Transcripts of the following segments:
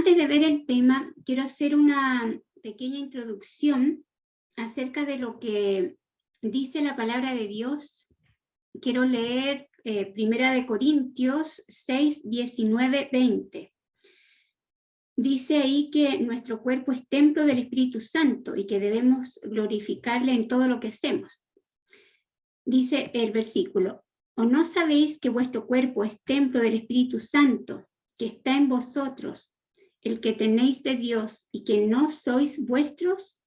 antes de ver el tema, quiero hacer una pequeña introducción acerca de lo que dice la palabra de Dios. Quiero leer 1 Corintios 6, 19, 20. Dice ahí que nuestro cuerpo es templo del Espíritu Santo y que debemos glorificarle en todo lo que hacemos. Dice el versículo: ¿o no sabéis que vuestro cuerpo es templo del Espíritu Santo, que está en vosotros, el que tenéis de Dios, y que no sois vuestros?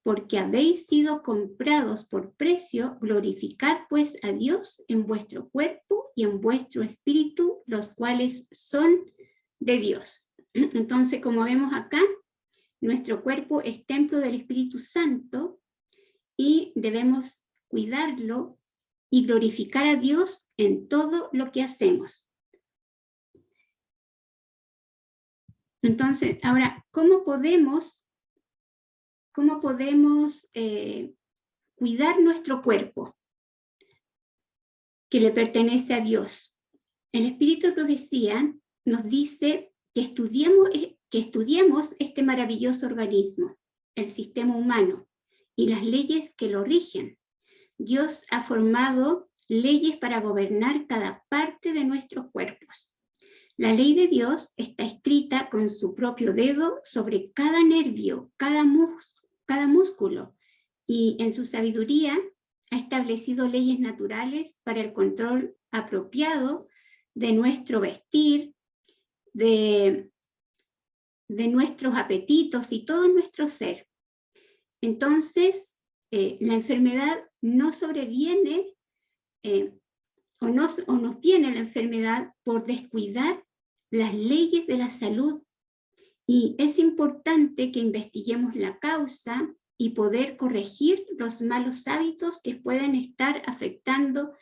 Porque habéis sido comprados por precio. Glorificad pues a Dios en vuestro cuerpo y en vuestro espíritu, los cuales son de Dios. Entonces, como vemos acá, nuestro cuerpo es templo del Espíritu Santo y debemos cuidarlo y glorificar a Dios en todo lo que hacemos. Entonces, ahora, ¿cómo podemos cuidar nuestro cuerpo que le pertenece a Dios? El Espíritu de Profecía nos dice que estudiemos este maravilloso organismo, el sistema humano, y las leyes que lo rigen. Dios ha formado leyes para gobernar cada parte de nuestros cuerpos. La ley de Dios está escrita con su propio dedo sobre cada nervio, cada músculo, y en su sabiduría ha establecido leyes naturales para el control apropiado de nuestro vestir, de nuestros apetitos y todo nuestro ser. Entonces, la enfermedad no sobreviene o nos viene la enfermedad por descuidar las leyes de la salud. Y es importante que investiguemos la causa y poder corregir los malos hábitos que pueden estar afectando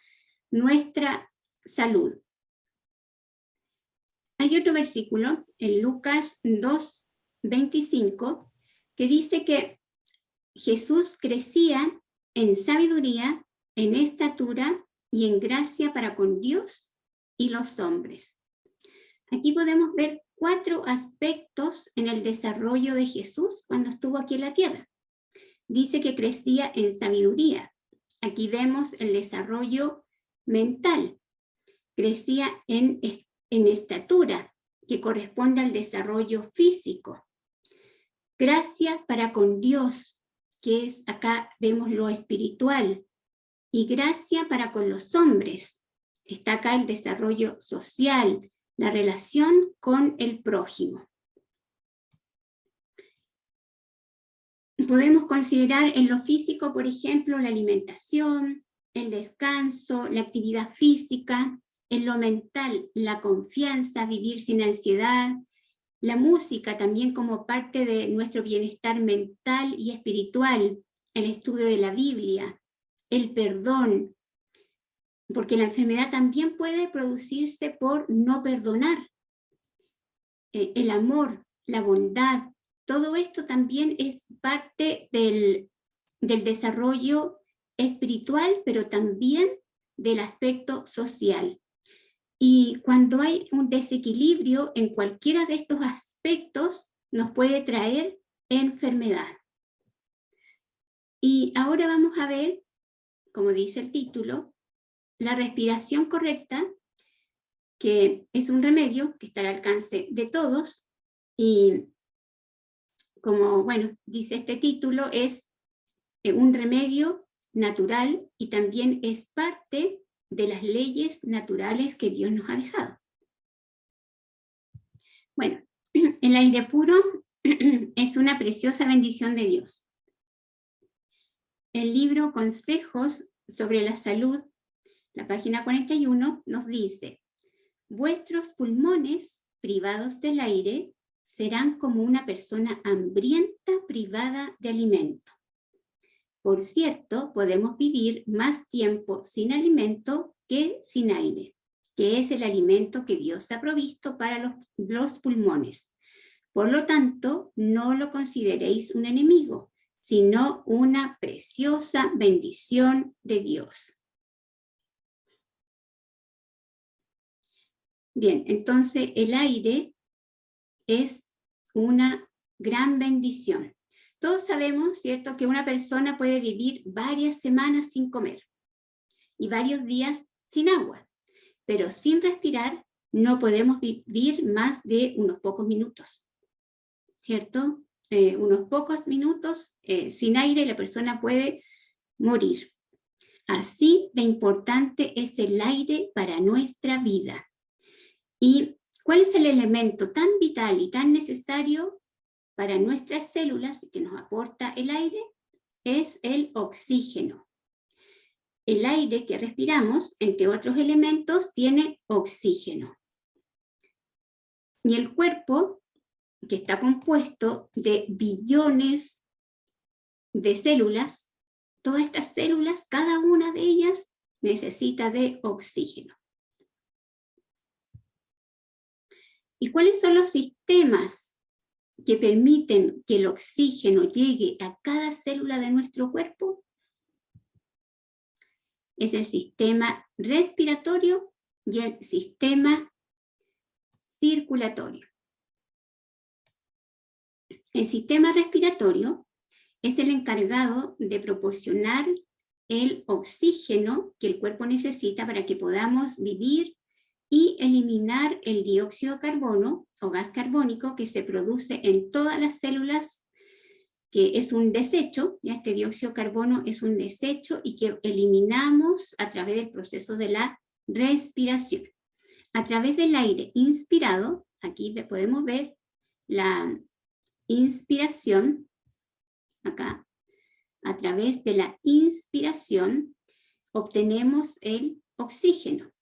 nuestra salud. Hay otro versículo en Lucas 2, 25, que dice que Jesús crecía en sabiduría, en estatura y en gracia para con Dios y los hombres. Aquí podemos ver 4 aspectos en el desarrollo de Jesús cuando estuvo aquí en la tierra. Dice que crecía en sabiduría. Aquí vemos el desarrollo mental. Crecía en estatura, que corresponde al desarrollo físico. Gracia para con Dios, que es, acá vemos lo espiritual. Y gracia para con los hombres. Está acá el desarrollo social, la relación con el prójimo. Podemos considerar en lo físico, por ejemplo, la alimentación, el descanso, la actividad física. En lo mental, la confianza, vivir sin ansiedad. La música también como parte de nuestro bienestar mental y espiritual. El estudio de la Biblia. El perdón, porque la enfermedad también puede producirse por no perdonar. El amor, la bondad, todo esto también es parte del desarrollo espiritual, pero también del aspecto social. Y cuando hay un desequilibrio en cualquiera de estos aspectos, nos puede traer enfermedad. Y ahora vamos a ver, como dice el título, la respiración correcta, que es un remedio que está al alcance de todos, y como, bueno, dice este título, es un remedio natural y también es parte de las leyes naturales que Dios nos ha dejado. Bueno, el aire puro es una preciosa bendición de Dios. El libro Consejos sobre la Salud, la página 41, nos dice: vuestros pulmones privados del aire serán como una persona hambrienta privada de alimento. Por cierto, podemos vivir más tiempo sin alimento que sin aire, que es el alimento que Dios ha provisto para los pulmones. Por lo tanto, no lo consideréis un enemigo, sino una preciosa bendición de Dios. Bien, entonces el aire es una gran bendición. Todos sabemos, ¿cierto?, que una persona puede vivir varias semanas sin comer y varios días sin agua, pero sin respirar no podemos vivir más de unos pocos minutos, ¿cierto? Unos pocos minutos sin aire y la persona puede morir. Así de importante es el aire para nuestra vida. ¿Y cuál es el elemento tan vital y tan necesario para nuestras células que nos aporta el aire? Es el oxígeno. El aire que respiramos, entre otros elementos, tiene oxígeno. Y el cuerpo, que está compuesto de billones de células, todas estas células, cada una de ellas necesita de oxígeno. ¿Y cuáles son los sistemas que permiten que el oxígeno llegue a cada célula de nuestro cuerpo? Es el sistema respiratorio y el sistema circulatorio. El sistema respiratorio es el encargado de proporcionar el oxígeno que el cuerpo necesita para que podamos vivir y eliminar el dióxido de carbono o gas carbónico que se produce en todas las células, que es un desecho. Ya este dióxido de carbono es un desecho y que eliminamos a través del proceso de la respiración. A través del aire inspirado, aquí podemos ver la inspiración, acá, a través de la inspiración obtenemos el oxígeno.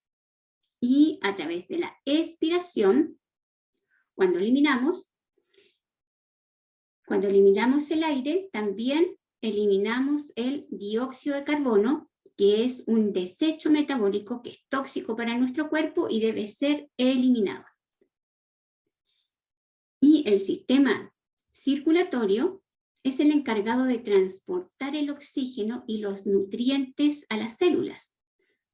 Y a través de la expiración, cuando eliminamos el aire, también eliminamos el dióxido de carbono, que es un desecho metabólico que es tóxico para nuestro cuerpo y debe ser eliminado. Y el sistema circulatorio es el encargado de transportar el oxígeno y los nutrientes a las células.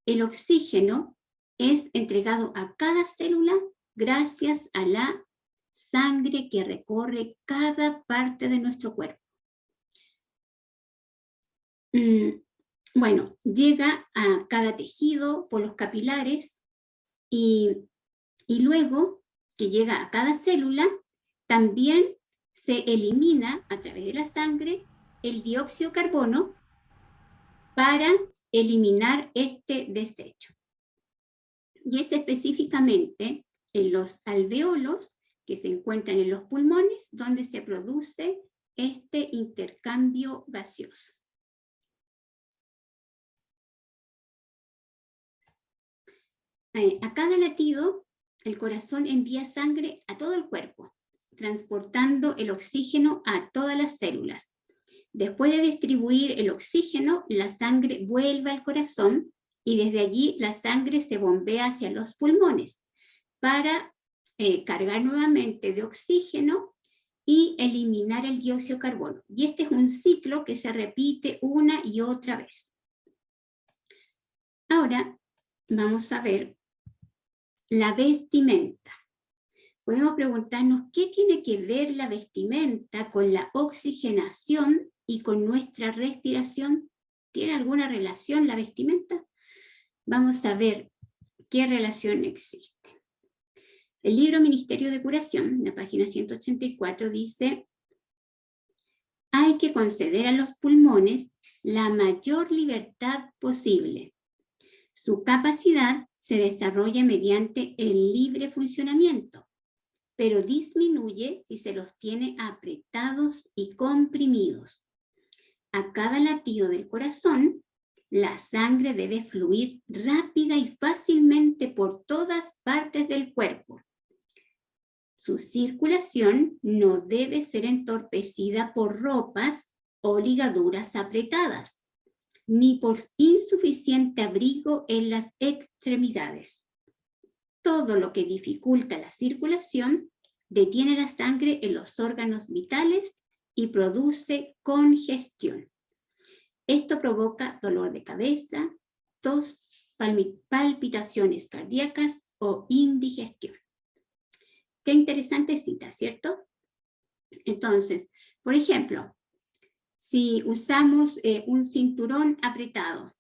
El oxígeno es entregado a cada célula gracias a la sangre que recorre cada parte de nuestro cuerpo. Bueno, llega a cada tejido por los capilares y luego que llega a cada célula, también se elimina a través de la sangre el dióxido de carbono para eliminar este desecho. Y es específicamente en los alvéolos que se encuentran en los pulmones donde se produce este intercambio gaseoso. A cada latido, el corazón envía sangre a todo el cuerpo, transportando el oxígeno a todas las células. Después de distribuir el oxígeno, la sangre vuelve al corazón y desde allí la sangre se bombea hacia los pulmones para cargar nuevamente de oxígeno y eliminar el dióxido de carbono. Y este es un ciclo que se repite una y otra vez. Ahora vamos a ver la vestimenta. Podemos preguntarnos qué tiene que ver la vestimenta con la oxigenación y con nuestra respiración. ¿Tiene alguna relación la vestimenta? Vamos a ver qué relación existe. El libro Ministerio de Curación, en la página 184, dice: hay que conceder a los pulmones la mayor libertad posible. Su capacidad se desarrolla mediante el libre funcionamiento, pero disminuye si se los tiene apretados y comprimidos. A cada latido del corazón, la sangre debe fluir rápida y fácilmente por todas partes del cuerpo. Su circulación no debe ser entorpecida por ropas o ligaduras apretadas, ni por insuficiente abrigo en las extremidades. Todo lo que dificulta la circulación detiene la sangre en los órganos vitales y produce congestión. Esto provoca dolor de cabeza, tos, palpitaciones cardíacas o indigestión. Qué interesante cita, ¿cierto? Entonces, por ejemplo, si usamos un cinturón apretado,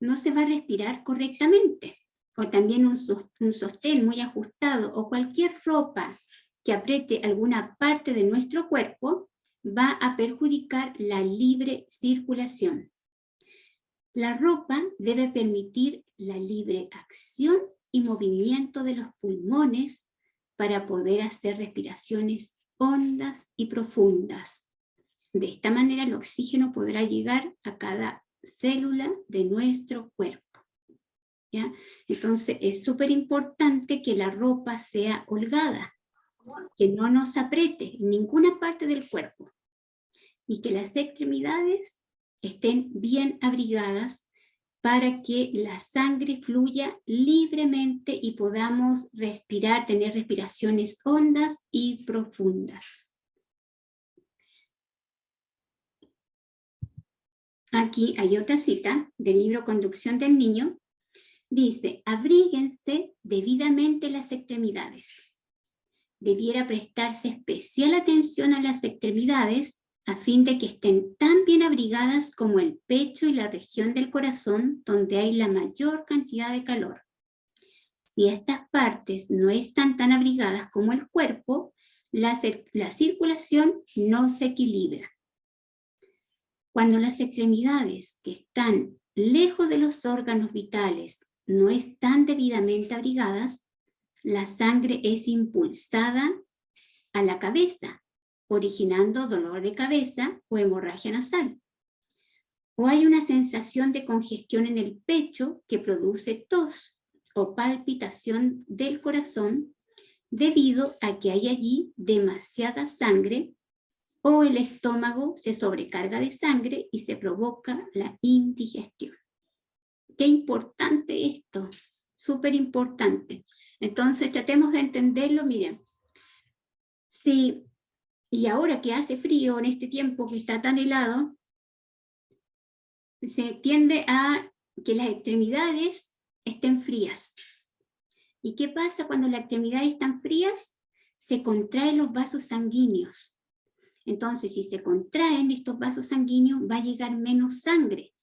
no se va a respirar correctamente. O también un sostén muy ajustado o cualquier ropa que apriete alguna parte de nuestro cuerpo va a perjudicar la libre circulación. La ropa debe permitir la libre acción y movimiento de los pulmones para poder hacer respiraciones hondas y profundas. De esta manera el oxígeno podrá llegar a cada célula de nuestro cuerpo. ¿Ya? Entonces es súper importante que la ropa sea holgada, que no nos apriete en ninguna parte del cuerpo y que las extremidades estén bien abrigadas para que la sangre fluya libremente y podamos respirar, tener respiraciones hondas y profundas. Aquí hay otra cita del libro Conducción del Niño. Dice, abríguense debidamente las extremidades. Debiera prestarse especial atención a las extremidades a fin de que estén tan bien abrigadas como el pecho y la región del corazón donde hay la mayor cantidad de calor. Si estas partes no están tan abrigadas como el cuerpo, la circulación no se equilibra. Cuando las extremidades que están lejos de los órganos vitales no están debidamente abrigadas, la sangre es impulsada a la cabeza, originando dolor de cabeza o hemorragia nasal. O hay una sensación de congestión en el pecho que produce tos o palpitación del corazón debido a que hay allí demasiada sangre, o el estómago se sobrecarga de sangre y se provoca la indigestión. Qué importante esto, súper importante. Entonces tratemos de entenderlo, miren. Sí, y ahora que hace frío, en este tiempo que está tan helado, se tiende a que las extremidades estén frías. ¿Y qué pasa cuando las extremidades están frías? Se contraen los vasos sanguíneos. Entonces, si se contraen estos vasos sanguíneos, va a llegar menos sangre.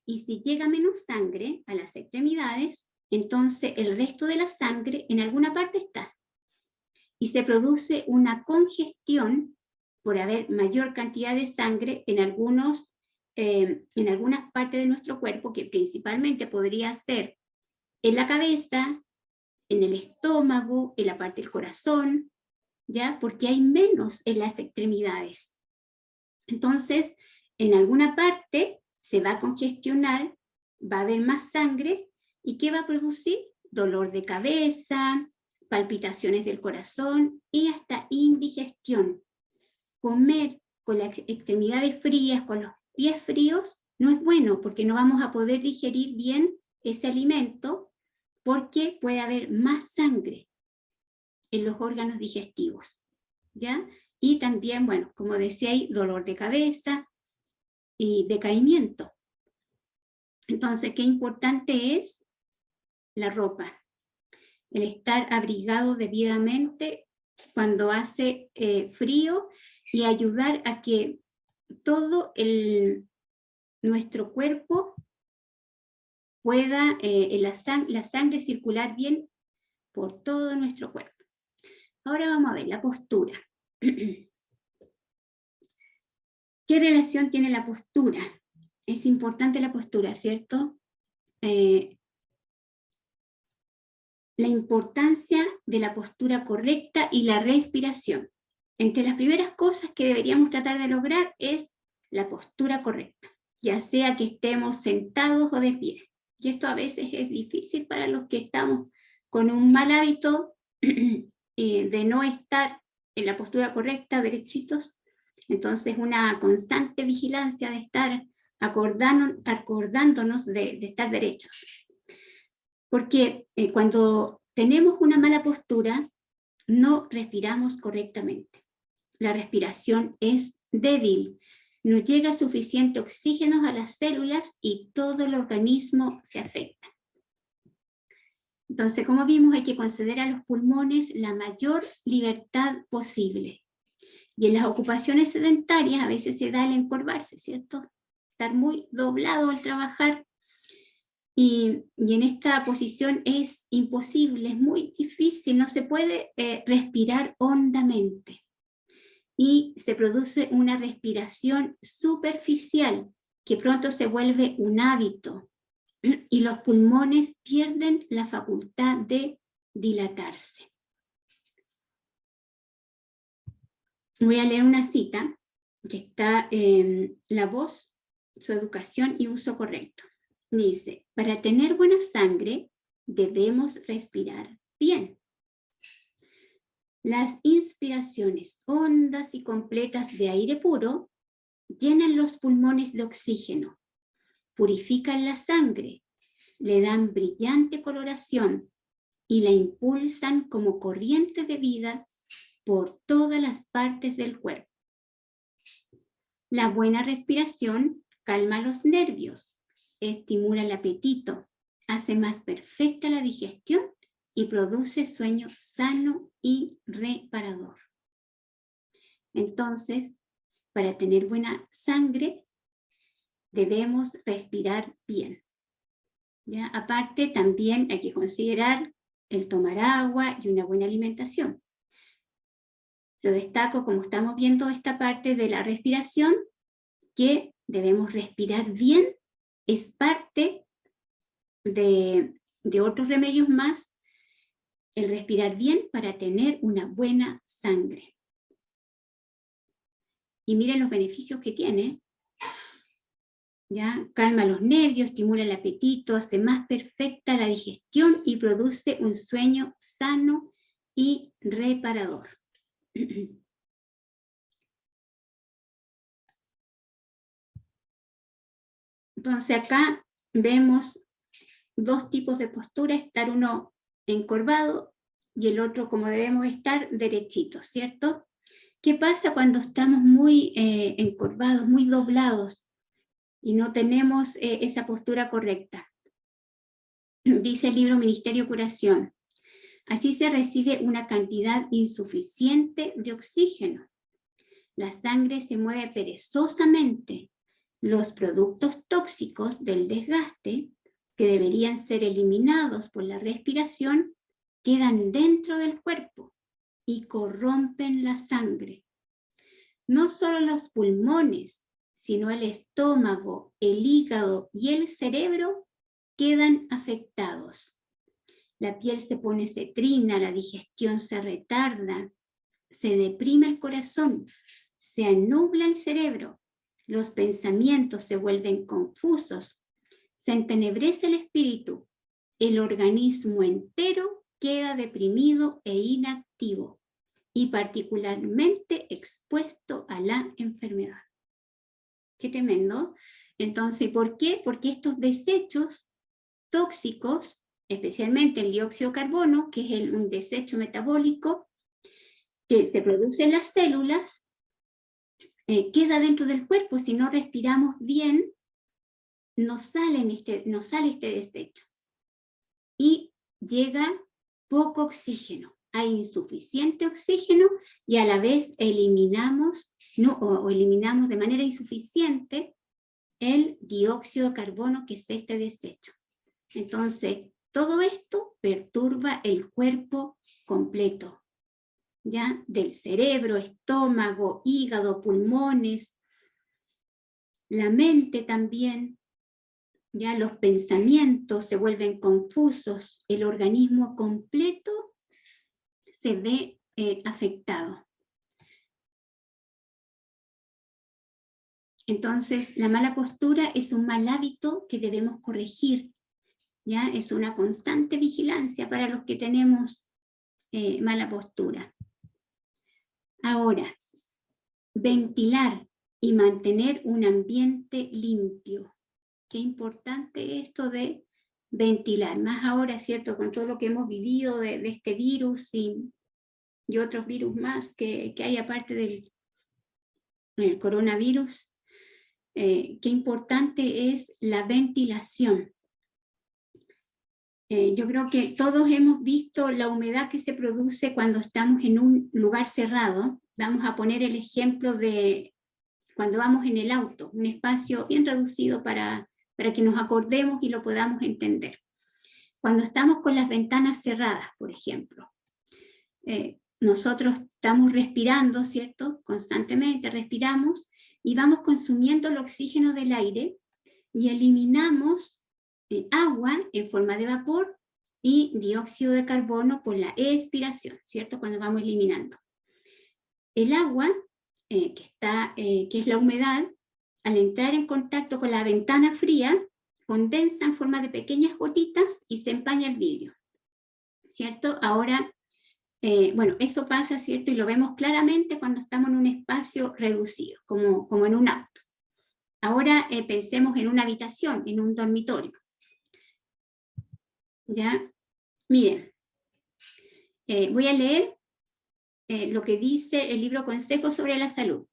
Y si llega menos sangre a las extremidades, entonces el resto de la sangre en alguna parte está. Y se produce una congestión por haber mayor cantidad de sangre en algunas partes de nuestro cuerpo, que principalmente podría ser en la cabeza, en el estómago, en la parte del corazón, ¿ya? Porque hay menos en las extremidades. Entonces, en alguna parte se va a congestionar, va a haber más sangre, ¿y qué va a producir? Dolor de cabeza, palpitaciones del corazón y hasta indigestión. Comer con las extremidades frías, con los pies fríos, no es bueno porque no vamos a poder digerir bien ese alimento porque puede haber más sangre en los órganos digestivos, ¿ya? Y también, bueno, como decía ahí, dolor de cabeza y decaimiento. Entonces, qué importante es la ropa, el estar abrigado debidamente cuando hace frío y ayudar a que todo nuestro cuerpo pueda la sangre circular bien por todo nuestro cuerpo. Ahora vamos a ver la postura. ¿Qué relación tiene la postura? Es importante la postura, ¿cierto? La importancia de la postura correcta y la respiración. Entre las primeras cosas que deberíamos tratar de lograr es la postura correcta, ya sea que estemos sentados o de pie. Y esto a veces es difícil para los que estamos con un mal hábito de no estar en la postura correcta, derechitos. Entonces una constante vigilancia de estar acordándonos de estar derechos. Porque cuando tenemos una mala postura, no respiramos correctamente. La respiración es débil, no llega suficiente oxígeno a las células y todo el organismo se afecta. Entonces, como vimos, hay que conceder a los pulmones la mayor libertad posible. Y en las ocupaciones sedentarias a veces se da el encorvarse, ¿cierto? Estar muy doblado al trabajar. Y en esta posición es imposible, es muy difícil, no se puede respirar hondamente. Y se produce una respiración superficial que pronto se vuelve un hábito y los pulmones pierden la facultad de dilatarse. Voy a leer una cita que está en La Voz, su educación y uso correcto. Dice, para tener buena sangre debemos respirar bien. Las inspiraciones hondas y completas de aire puro llenan los pulmones de oxígeno, purifican la sangre, le dan brillante coloración y la impulsan como corriente de vida por todas las partes del cuerpo. La buena respiración calma los nervios, estimula el apetito, hace más perfecta la digestión y produce sueño sano y reparador. Entonces, para tener buena sangre, debemos respirar bien. ¿Ya? Aparte, también hay que considerar el tomar agua y una buena alimentación. Lo destaco, como estamos viendo esta parte de la respiración, que debemos respirar bien, es parte de otros remedios más, el respirar bien para tener una buena sangre. Y miren los beneficios que tiene. ¿Ya? Calma los nervios, estimula el apetito, hace más perfecta la digestión y produce un sueño sano y reparador. Entonces acá vemos dos tipos de postura, estar uno encorvado y el otro como debemos estar derechito, ¿cierto? ¿Qué pasa cuando estamos muy encorvados, muy doblados y no tenemos esa postura correcta? Dice el libro Ministerio de Curación, así se recibe una cantidad insuficiente de oxígeno. La sangre se mueve perezosamente. Los productos tóxicos del desgaste, que deberían ser eliminados por la respiración, quedan dentro del cuerpo y corrompen la sangre. No solo los pulmones, sino el estómago, el hígado y el cerebro quedan afectados. La piel se pone cetrina, la digestión se retarda, se deprime el corazón, se anubla el cerebro, los pensamientos se vuelven confusos, se entenebrece el espíritu, el organismo entero queda deprimido e inactivo y particularmente expuesto a la enfermedad. Qué tremendo. Entonces, ¿por qué? Porque estos desechos tóxicos, especialmente el dióxido de carbono, que es un desecho metabólico que se produce en las células, queda dentro del cuerpo. Si no respiramos bien, no sale este desecho. Y llega poco oxígeno. Hay insuficiente oxígeno y a la vez eliminamos de manera insuficiente el dióxido de carbono, que es este desecho. Entonces, todo esto perturba el cuerpo completo, ¿ya? Del cerebro, estómago, hígado, pulmones, la mente también, ¿ya? Los pensamientos se vuelven confusos, el organismo completo se ve afectado. Entonces, la mala postura es un mal hábito que debemos corregir, ¿ya? Es una constante vigilancia para los que tenemos mala postura. Ahora, ventilar y mantener un ambiente limpio. Qué importante esto de ventilar, más ahora, ¿cierto? Con todo lo que hemos vivido de este virus y otros virus más que hay aparte del coronavirus. Qué importante es la ventilación. Yo creo que todos hemos visto la humedad que se produce cuando estamos en un lugar cerrado, Vamos a poner el ejemplo de cuando vamos en el auto, un espacio bien reducido para que nos acordemos y lo podamos entender. Cuando estamos con las ventanas cerradas, por ejemplo, nosotros estamos respirando, ¿cierto? Constantemente respiramos y vamos consumiendo el oxígeno del aire y eliminamos agua en forma de vapor y dióxido de carbono por la expiración, ¿cierto? Cuando vamos eliminando. El agua, que es la humedad, al entrar en contacto con la ventana fría, condensa en forma de pequeñas gotitas y se empaña el vidrio, ¿cierto? Ahora, bueno, eso pasa, ¿cierto? Y lo vemos claramente cuando estamos en un espacio reducido, como en un auto. Ahora pensemos en una habitación, en un dormitorio. ¿Ya? Miren, voy a leer lo que dice el libro Consejos sobre la Salud.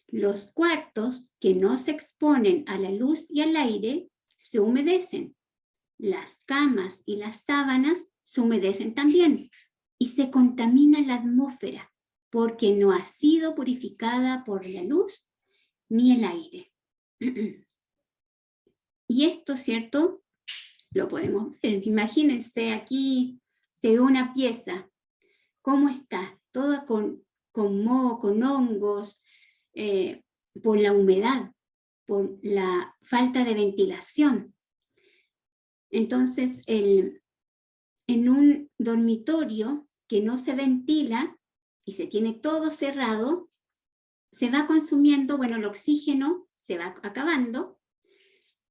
Los cuartos que no se exponen a la luz y al aire se humedecen. Las camas y las sábanas se humedecen también y se contamina la atmósfera porque no ha sido purificada por la luz ni el aire. Y esto, ¿cierto? Lo podemos ver. Imagínense, aquí se ve una pieza. ¿Cómo está? Toda con moho, con hongos, por la humedad, por la falta de ventilación. Entonces, en un dormitorio que no se ventila y se tiene todo cerrado, se va consumiendo, bueno, el oxígeno se va acabando,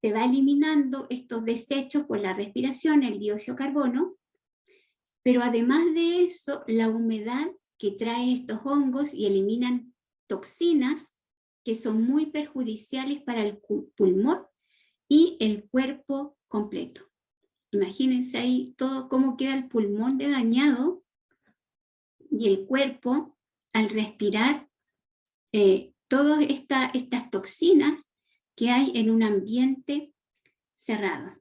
se va eliminando estos desechos por la respiración, el dióxido de carbono, pero además de eso, la humedad que trae estos hongos y eliminan toxinas que son muy perjudiciales para el pulmón y el cuerpo completo. Imagínense ahí todo cómo queda el pulmón de dañado y el cuerpo al respirar todas estas toxinas que hay en un ambiente cerrado.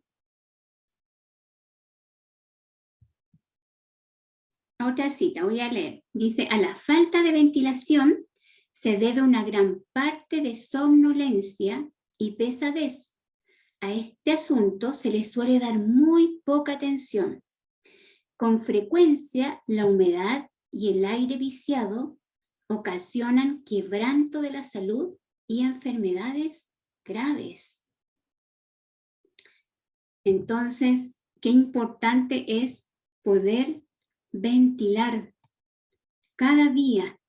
Otra cita, voy a leer. Dice, a la falta de ventilación se debe una gran parte de somnolencia y pesadez. A este asunto se le suele dar muy poca atención. Con frecuencia, la humedad y el aire viciado ocasionan quebranto de la salud y enfermedades graves. Entonces, qué importante es poder ventilar cada día,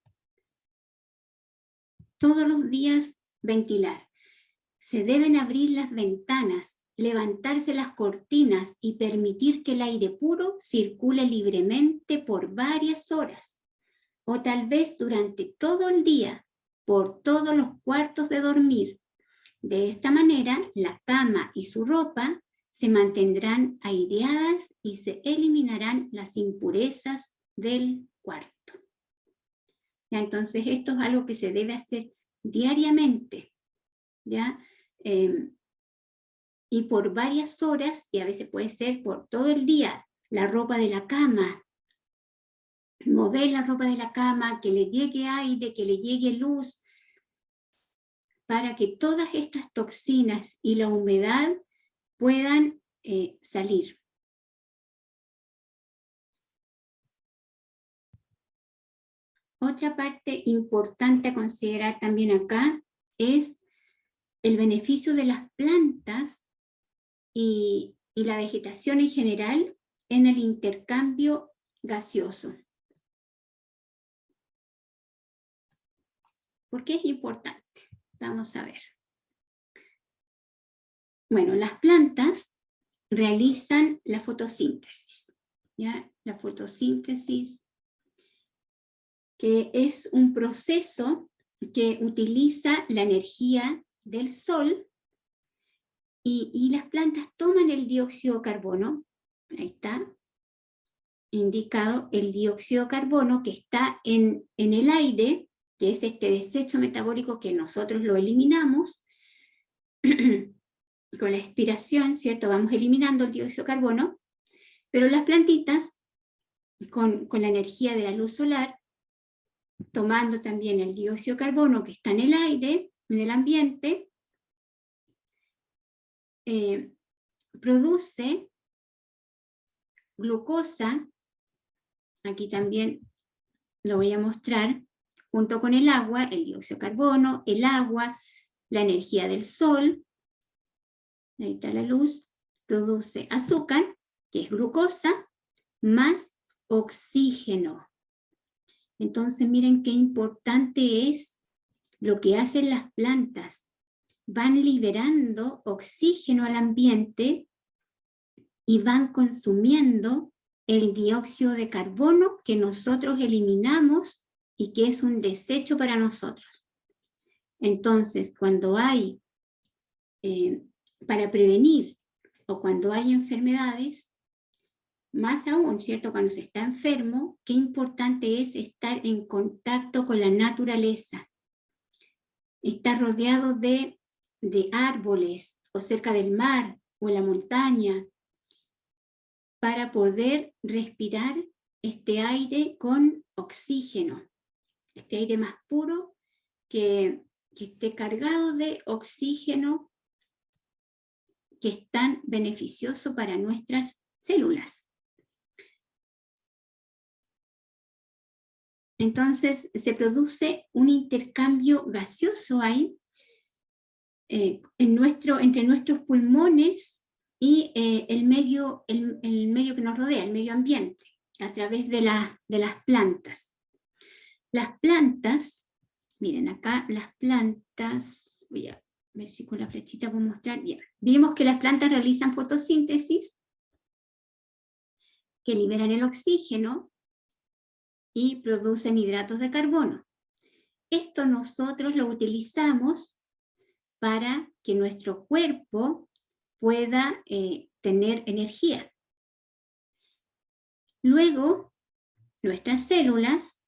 todos los días ventilar. Se deben abrir las ventanas, levantarse las cortinas y permitir que el aire puro circule libremente por varias horas, o tal vez durante todo el día, por todos los cuartos de dormir. De esta manera, la cama y su ropa se mantendrán aireadas y se eliminarán las impurezas del cuarto. ¿Ya? Entonces, esto es algo que se debe hacer diariamente, ¿ya? Y por varias horas, y a veces puede ser por todo el día, la ropa de la cama, mover la ropa de la cama, que le llegue aire, que le llegue luz, para que todas estas toxinas y la humedad puedan salir. Otra parte importante a considerar también acá es el beneficio de las plantas y la vegetación en general en el intercambio gaseoso. ¿Por qué es importante? Vamos a ver. Bueno, las plantas realizan la fotosíntesis, ¿ya? La fotosíntesis, que es un proceso que utiliza la energía del sol y las plantas toman el dióxido de carbono, ahí está, indicado el dióxido de carbono que está en el aire, que es este desecho metabólico que nosotros lo eliminamos, con la expiración, ¿cierto? Vamos eliminando el dióxido de carbono, pero las plantitas, con la energía de la luz solar, tomando también el dióxido de carbono que está en el aire, en el ambiente, produce glucosa, aquí también lo voy a mostrar, junto con el agua, el dióxido de carbono, el agua, la energía del sol, ahí está la luz, produce azúcar, que es glucosa, más oxígeno. Entonces miren qué importante es lo que hacen las plantas. Van liberando oxígeno al ambiente y van consumiendo el dióxido de carbono que nosotros eliminamos y que es un desecho para nosotros. Entonces, cuando hay, para prevenir o cuando hay enfermedades, más aún, ¿cierto? Cuando se está enfermo, qué importante es estar en contacto con la naturaleza. Estar rodeado de árboles o cerca del mar o en la montaña para poder respirar este aire con oxígeno, este aire más puro que esté cargado de oxígeno que es tan beneficioso para nuestras células. Entonces se produce un intercambio gaseoso ahí entre nuestros pulmones y el medio que nos rodea, el medio ambiente, a través de las plantas. Las plantas, miren acá, las plantas, voy a ver si con la flechita puedo mostrar, bien. Vimos que las plantas realizan fotosíntesis, que liberan el oxígeno, y producen hidratos de carbono. Esto nosotros lo utilizamos para que nuestro cuerpo pueda tener energía. Luego, nuestras células,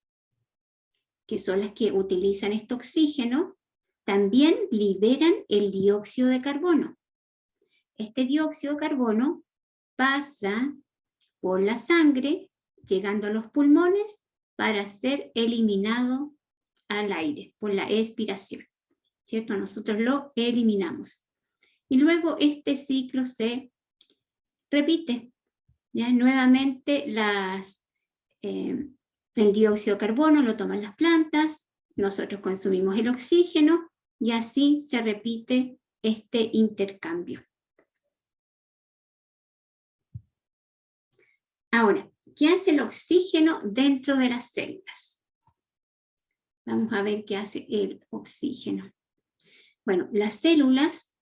que son las que utilizan este oxígeno, también liberan el dióxido de carbono. Este dióxido de carbono pasa por la sangre, llegando a los pulmones, para ser eliminado al aire, por la expiración, ¿cierto? Nosotros lo eliminamos. Y luego este ciclo se repite, ¿ya? Nuevamente el dióxido de carbono lo toman las plantas, nosotros consumimos el oxígeno, y así se repite este intercambio. Ahora, ¿qué hace el oxígeno dentro de las células? Vamos a ver qué hace el oxígeno. Bueno, las células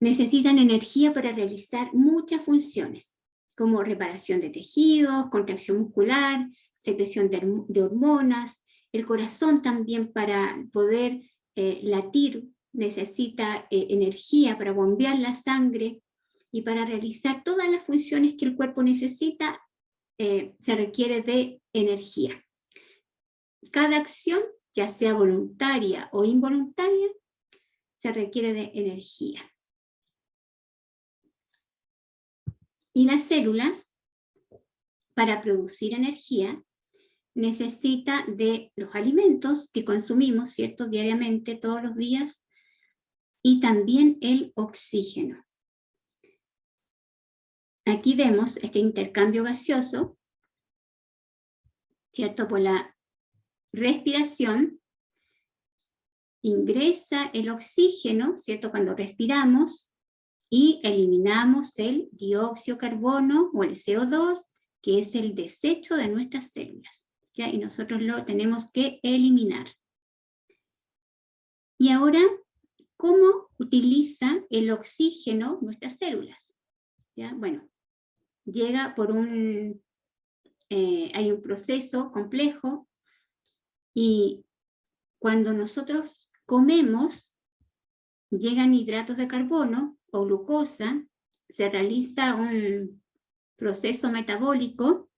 necesitan energía para realizar muchas funciones, como reparación de tejidos, contracción muscular, secreción de hormonas. El corazón también, para poder latir, necesita energía para bombear la sangre, y para realizar todas las funciones que el cuerpo necesita, se requiere de energía. Cada acción, ya sea voluntaria o involuntaria, se requiere de energía. Y las células, para producir energía, necesitan de los alimentos que consumimos, ¿cierto?, diariamente, todos los días, y también el oxígeno. Aquí vemos este intercambio gaseoso, ¿cierto? Por la respiración ingresa el oxígeno, ¿cierto? Cuando respiramos, y eliminamos el dióxido de carbono o el CO2, que es el desecho de nuestras células, ¿ya? Y nosotros lo tenemos que eliminar. Y ahora, ¿cómo utiliza el oxígeno nuestras células? ¿Ya? Bueno, llega por hay un proceso complejo, y cuando nosotros comemos, llegan hidratos de carbono o glucosa, se realiza un proceso metabólico,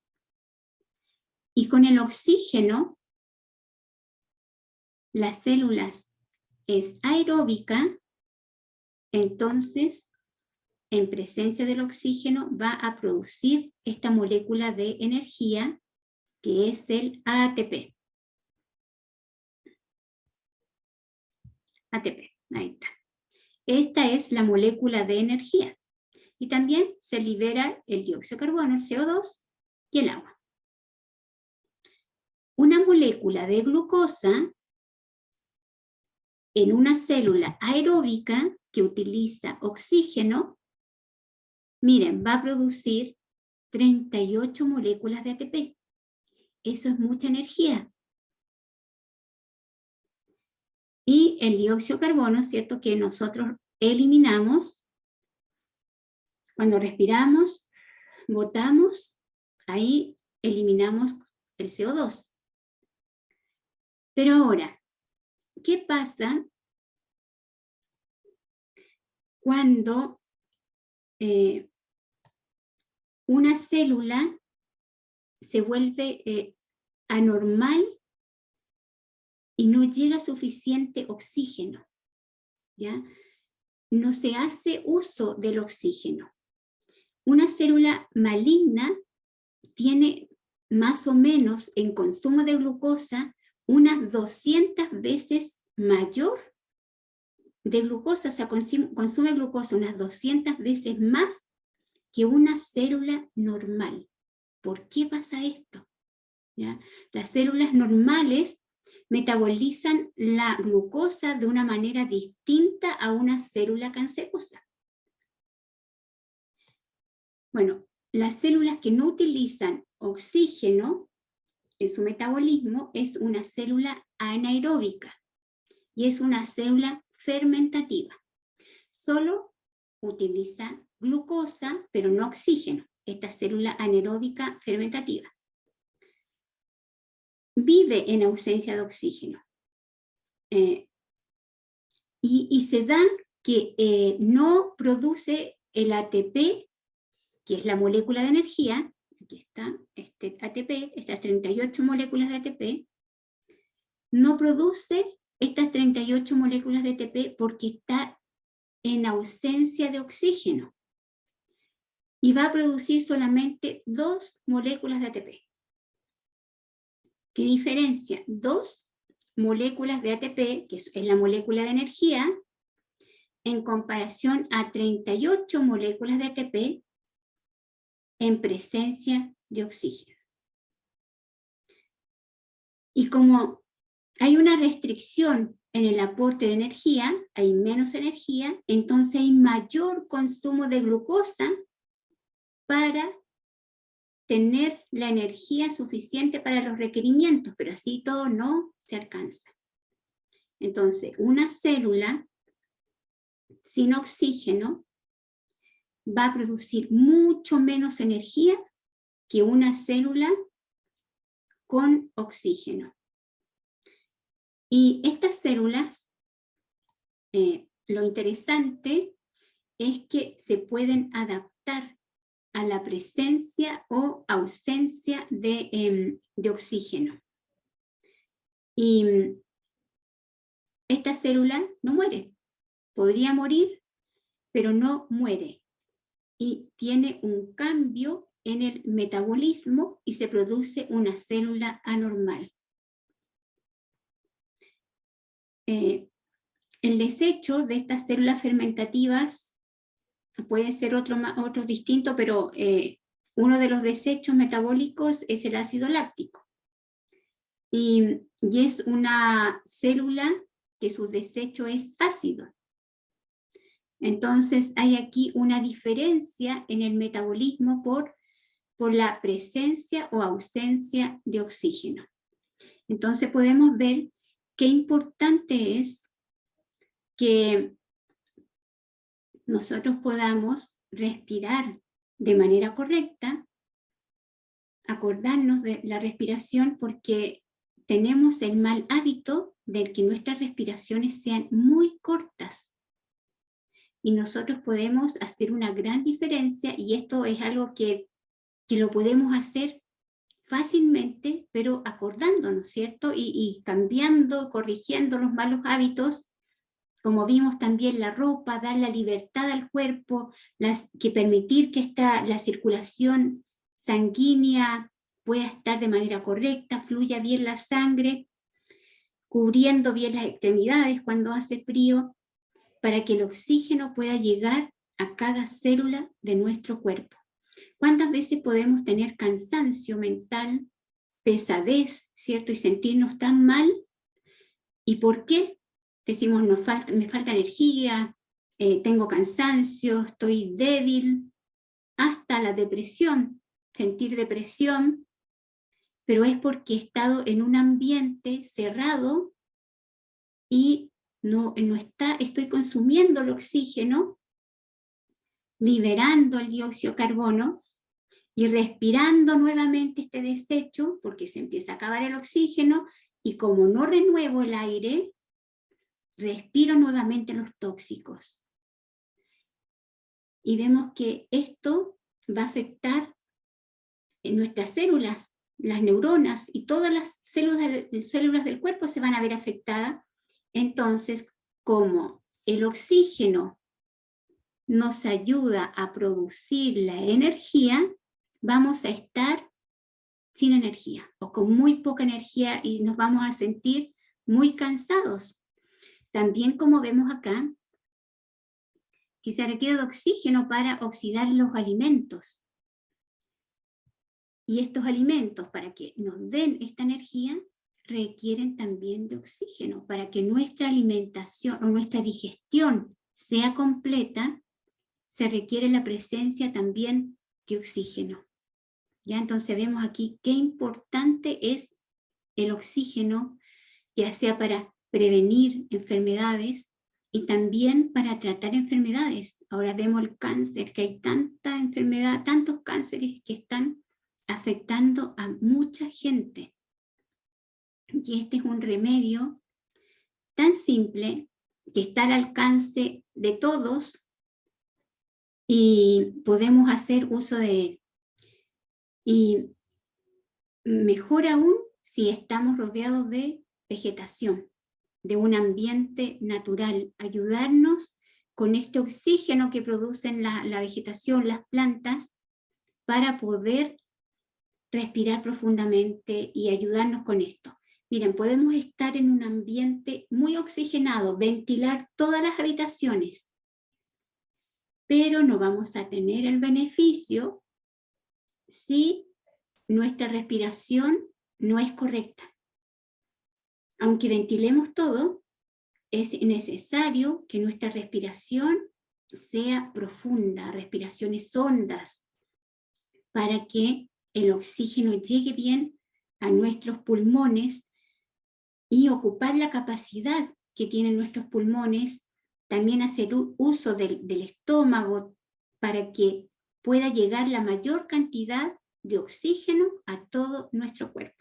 y con el oxígeno, las células es aeróbica, entonces en presencia del oxígeno va a producir esta molécula de energía, que es el ATP. ATP. Ahí está. Esta es la molécula de energía. Y también se libera el dióxido de carbono, el CO2 y el agua. Una molécula de glucosa en una célula aeróbica que utiliza oxígeno, miren, va a producir 38 moléculas de ATP. Eso es mucha energía. Y el dióxido de carbono, ¿cierto?, que nosotros eliminamos cuando respiramos, botamos, ahí eliminamos el CO2. Pero ahora, ¿qué pasa cuando una célula se vuelve anormal y no llega suficiente oxígeno? ¿Ya? No se hace uso del oxígeno. Una célula maligna tiene más o menos en consumo de glucosa unas 200 veces mayor de glucosa, o sea, consume glucosa unas 200 veces más que una célula normal. ¿Por qué pasa esto? ¿Ya? Las células normales metabolizan la glucosa de una manera distinta a una célula cancerosa. Bueno, las células que no utilizan oxígeno en su metabolismo es una célula anaeróbica y es una célula fermentativa. Solo utiliza glucosa, pero no oxígeno, esta célula anaeróbica fermentativa. Vive en ausencia de oxígeno. Y se da que no produce el ATP, que es la molécula de energía. Aquí está este ATP, estas 38 moléculas de ATP, no produce estas 38 moléculas de ATP porque está en ausencia de oxígeno. Y va a producir solamente 2 moléculas de ATP. ¿Qué diferencia? 2 moléculas de ATP, que es la molécula de energía, en comparación a 38 moléculas de ATP en presencia de oxígeno. Y como hay una restricción en el aporte de energía, hay menos energía, entonces hay mayor consumo de glucosa para tener la energía suficiente para los requerimientos, pero así todo no se alcanza. Entonces, una célula sin oxígeno va a producir mucho menos energía que una célula con oxígeno. Y estas células, lo interesante es que se pueden adaptar a la presencia o ausencia de oxígeno. Y esta célula no muere. Podría morir, pero no muere. Y tiene un cambio en el metabolismo y se produce una célula anormal. El desecho de estas células fermentativas puede ser otro distinto, pero uno de los desechos metabólicos es el ácido láctico. Y es una célula que su desecho es ácido. Entonces hay aquí una diferencia en el metabolismo por la presencia o ausencia de oxígeno. Entonces podemos ver qué importante es que nosotros podamos respirar de manera correcta, acordarnos de la respiración, porque tenemos el mal hábito de que nuestras respiraciones sean muy cortas. Y nosotros podemos hacer una gran diferencia, y esto es algo que lo podemos hacer fácilmente, pero acordándonos, ¿cierto? Y cambiando, corrigiendo los malos hábitos, como vimos también la ropa, dar la libertad al cuerpo, que permitir que la circulación sanguínea pueda estar de manera correcta, fluya bien la sangre. cubriendo bien las extremidades cuando hace frío, para que el oxígeno pueda llegar a cada célula de nuestro cuerpo. ¿Cuántas veces podemos tener cansancio mental, pesadez, ¿cierto? Y sentirnos tan mal. ¿Y por qué? Decimos, me falta energía, tengo cansancio, estoy débil, hasta la depresión, sentir depresión, pero es porque he estado en un ambiente cerrado y estoy consumiendo el oxígeno, liberando el dióxido de carbono y respirando nuevamente este desecho, porque se empieza a acabar el oxígeno, y como no renuevo el aire, respiro nuevamente los tóxicos. Y vemos que esto va a afectar en nuestras células, las neuronas, y todas las células del cuerpo se van a ver afectadas. Entonces, como el oxígeno nos ayuda a producir la energía, vamos a estar sin energía o con muy poca energía y nos vamos a sentir muy cansados. También, como vemos acá, que se requiere de oxígeno para oxidar los alimentos. Y estos alimentos, para que nos den esta energía, requieren también de oxígeno. Para que nuestra alimentación o nuestra digestión sea completa, se requiere la presencia también de oxígeno. ¿Ya? Entonces vemos aquí qué importante es el oxígeno, ya sea para prevenir enfermedades y también para tratar enfermedades. Ahora vemos el cáncer, que hay tanta enfermedad, tantos cánceres que están afectando a mucha gente. Y este es un remedio tan simple que está al alcance de todos y podemos hacer uso de él. Y mejor aún si estamos rodeados de vegetación, de un ambiente natural, ayudarnos con este oxígeno que producen la vegetación, las plantas, para poder respirar profundamente y ayudarnos con esto. Miren, podemos estar en un ambiente muy oxigenado, ventilar todas las habitaciones, pero no vamos a tener el beneficio si nuestra respiración no es correcta. Aunque ventilemos todo, es necesario que nuestra respiración sea profunda, respiraciones hondas, para que el oxígeno llegue bien a nuestros pulmones y ocupar la capacidad que tienen nuestros pulmones, también hacer uso del estómago para que pueda llegar la mayor cantidad de oxígeno a todo nuestro cuerpo.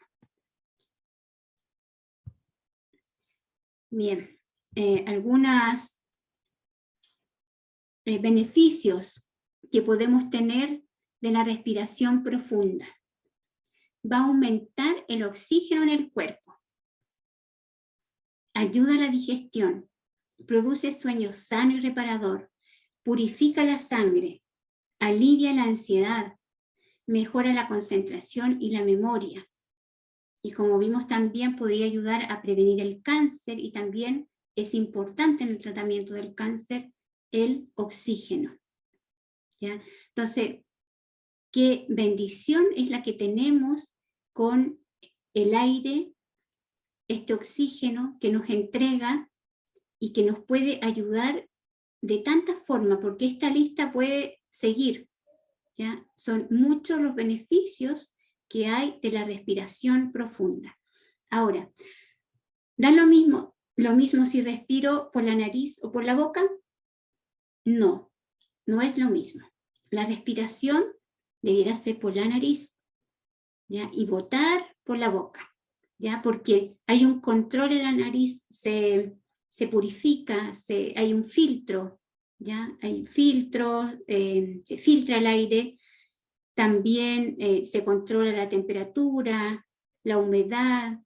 Bien, algunos beneficios que podemos tener de la respiración profunda. Va a aumentar el oxígeno en el cuerpo, ayuda a la digestión, produce sueño sano y reparador, purifica la sangre, alivia la ansiedad, mejora la concentración y la memoria. Y como vimos también podría ayudar a prevenir el cáncer y también es importante en el tratamiento del cáncer el oxígeno. ¿Ya? Entonces, qué bendición es la que tenemos con el aire, este oxígeno que nos entrega y que nos puede ayudar de tantas formas, porque esta lista puede seguir. ¿Ya? Son muchos los beneficios que hay de la respiración profunda. Ahora, ¿da lo mismo si respiro por la nariz o por la boca? No, no es lo mismo. La respiración debiera ser por la nariz, ¿ya? Y botar por la boca, ¿ya? Porque hay un control en la nariz, se purifica, hay un filtro, ¿ya? Hay filtros, se filtra el aire, también se controla la temperatura, la humedad,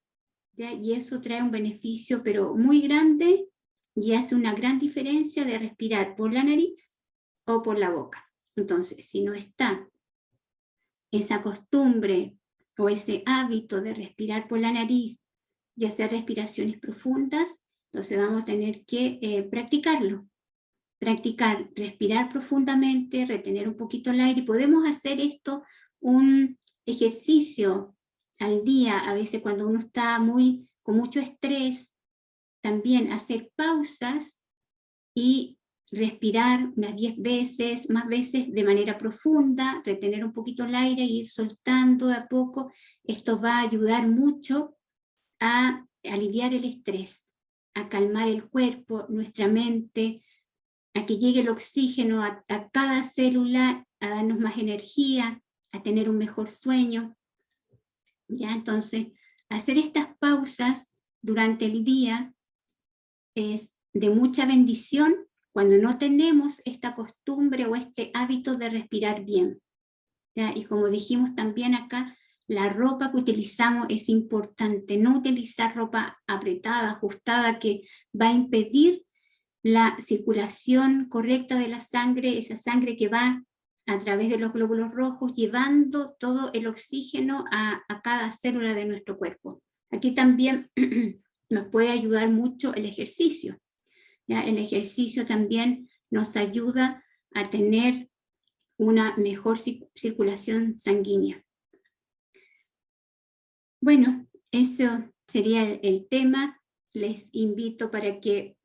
¿ya? Y eso trae un beneficio pero muy grande y hace una gran diferencia de respirar por la nariz o por la boca. Entonces, si no está esa costumbre o ese hábito de respirar por la nariz y hacer respiraciones profundas. Entonces vamos a tener que practicarlo. Practicar, respirar profundamente, retener un poquito el aire. Podemos hacer esto un ejercicio al día, a veces cuando uno está con mucho estrés, también hacer pausas y respirar unas 10 veces, más veces de manera profunda, retener un poquito el aire e ir soltando de a poco. Esto va a ayudar mucho a aliviar el estrés, a calmar el cuerpo, nuestra mente, a que llegue el oxígeno a cada célula, a darnos más energía, a tener un mejor sueño. ¿Ya? Entonces, hacer estas pausas durante el día es de mucha bendición cuando no tenemos esta costumbre o este hábito de respirar bien. ¿Ya? Y como dijimos también acá, la ropa que utilizamos es importante, no utilizar ropa apretada, ajustada, que va a impedir la circulación correcta de la sangre, esa sangre que va a través de los glóbulos rojos, llevando todo el oxígeno a cada célula de nuestro cuerpo. Aquí también nos puede ayudar mucho el ejercicio. ¿Ya? El ejercicio también nos ayuda a tener una mejor circulación sanguínea. Bueno, eso sería el tema. Les invito para que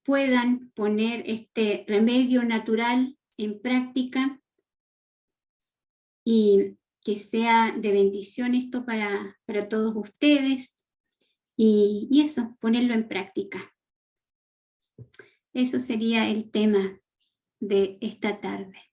puedan poner este remedio natural en práctica y que sea de bendición esto para todos ustedes y eso, ponerlo en práctica. Eso sería el tema de esta tarde.